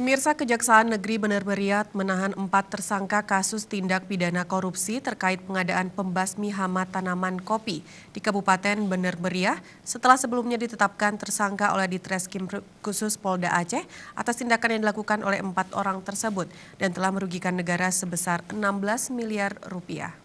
Pemirsa, Kejaksaan Negeri Bener Meriah menahan 4 tersangka kasus tindak pidana korupsi terkait pengadaan pembasmi hama tanaman kopi di Kabupaten Bener Meriah setelah sebelumnya ditetapkan tersangka oleh Ditreskrim Khusus Polda Aceh atas tindakan yang dilakukan oleh 4 orang tersebut dan telah merugikan negara sebesar 16 miliar rupiah.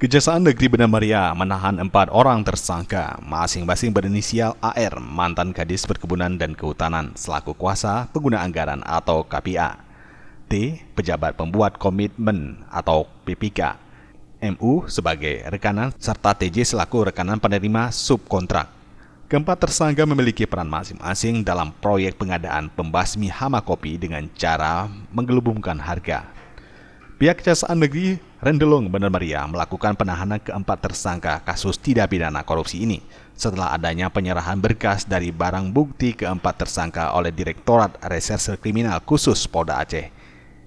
Kejaksaan Negeri Bener Meriah menahan 4 orang tersangka, masing-masing berinisial AR, mantan Kadis Perkebunan dan Kehutanan, selaku kuasa pengguna anggaran atau KPA, T, pejabat pembuat komitmen atau PPK, MU sebagai rekanan, serta TJ selaku rekanan penerima subkontrak. Keempat tersangka memiliki peran masing-masing dalam proyek pengadaan pembasmi hama kopi dengan cara menggelembungkan harga. Pihak Kejaksaan Negeri Rendelong Bener Meriah melakukan penahanan keempat tersangka kasus tindak pidana korupsi ini setelah adanya penyerahan berkas dari barang bukti keempat tersangka oleh Direktorat Reserse Kriminal Khusus Polda Aceh,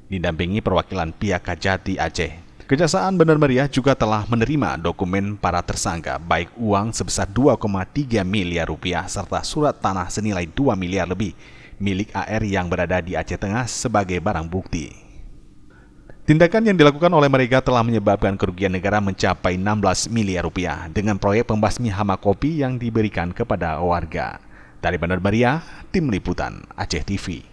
didampingi perwakilan pihak Kajati Aceh. Kejaksaan Bener Meriah juga telah menerima dokumen para tersangka, baik uang sebesar 2,3 miliar rupiah serta surat tanah senilai 2 miliar lebih milik AR yang berada di Aceh Tengah sebagai barang bukti. Tindakan yang dilakukan oleh mereka telah menyebabkan kerugian negara mencapai 16 miliar rupiah dengan proyek pembasmi hama kopi yang diberikan kepada warga. Dari Bener Meriah, Tim Liputan Aceh TV.